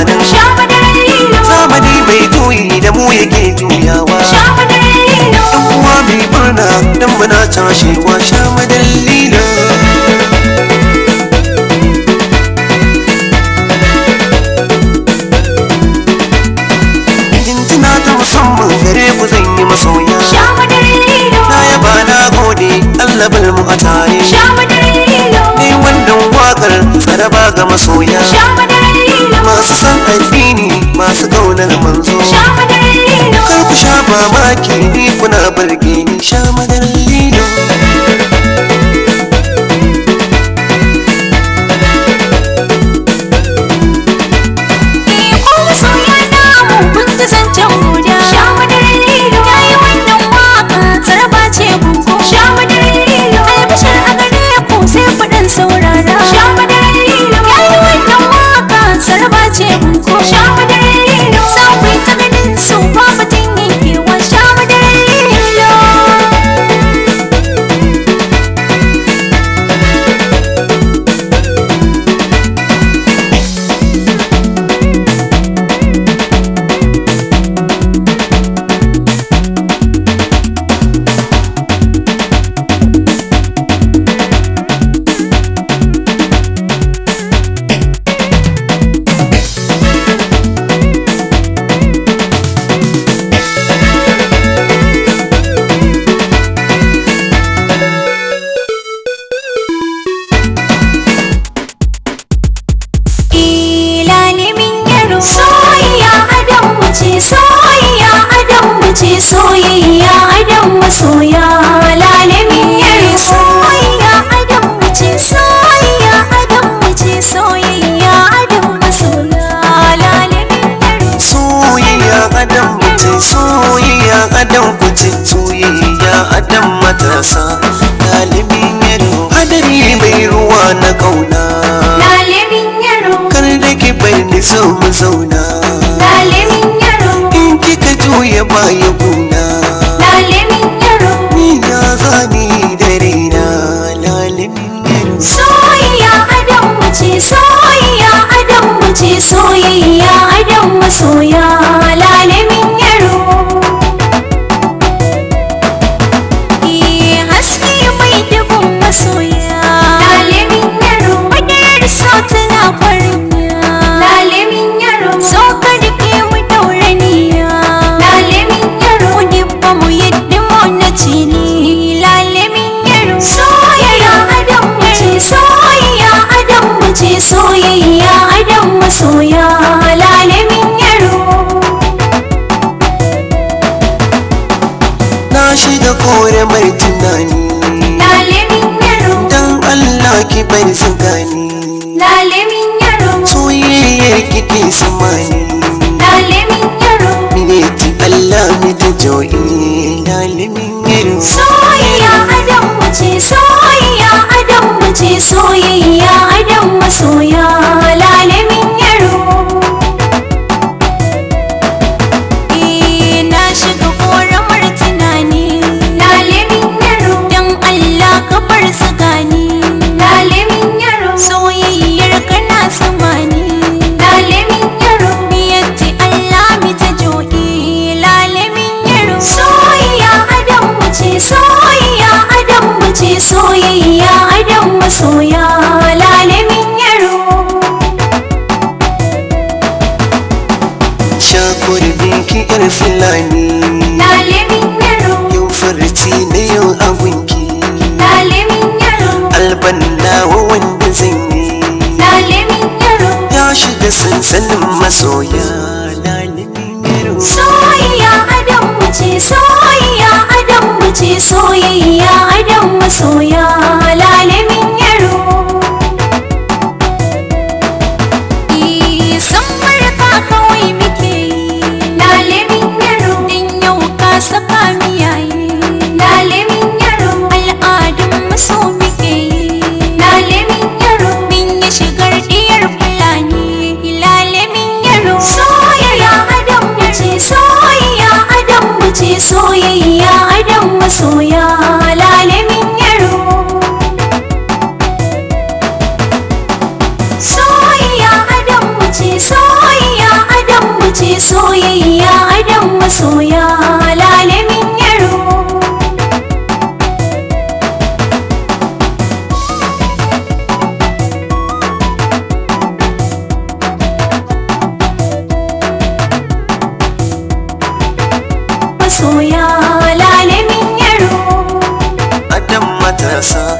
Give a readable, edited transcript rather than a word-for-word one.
nan. Zamani mai juyi da mu yake juyawa. Ɗan uwa mai murna dan muna tashewa sha madallina. Jinjina ta musamman gare ku zan yi masoya. Na yaba na gode Allah bar mu a tare. Ni wannan waƙar tsaraba ga masoya. Masu san addini masu ƙaunar manzo. Kar ku sha mamaki ni kuna burge ni sha madallina. Lalimin yaro hadari mai ruwa na kauna. Lalimin yaro kar da ki bar ni zo mu zauna. Lalimin yaro in kika juya baya guna. Lalimin yaro ni ya zani da raina. Lalimin yaro soyayya adam mace, soyayya adam mace, soyayya adam masoya. Lalimin yaro masoya. Lalimin yaro madar so tana kwariya. Lalimin yaro so ka rike mu dauraniya. Lalimin yaro mu dibba mu yadda mu na cini. Lalimin yaro soyayya adam mace, soyayya adam mace, soyayya adam masoya. Lalimin yaro na shiga kore mai tunani. Ki bar su gani. Lalimin yaro soyayyar kike samani. Lalimin yaro mineti Allah mi ta joyi. Lalimin yaro soyayya adam mace, soyayya adam mace, soyayya adam masoya. Lalimin yaro na shiga koramar tunani. Lalimin yaro dan Allah ka bar su gani. Soyayyar kana samani. Lalimin yaro miyatti Allah mi ta joɗi. Lalimin yaro soyayya adam mace, soyayya adam mace, soyayya adam masoya. Lalimin yaro shakurbin ki yar filani. Lalimin yaro yau farci na yau abunki. Lalimin yaro albanna wanda zan yi. Lalimin yaro ya shiga sansanin masoya. Lalimin yaro soyayya adam mace, soyayya adam mace, soyayya adam masoya. Lalimin yaro san barka kawai muke yi. Lalimin yaro din yau ka saka miyayi. Lalimin yaro al'adun maso muke yi. Lalimin yaro min yi shigar diyar fulani. Lalimin yaro soyayya adam mace, soyayya adam mace, soyayya adam masoya. Lalimin yaro soyayya adam mace, soyayya masoya lalemin yaro. Masoya lalemin yaro. Adam matasa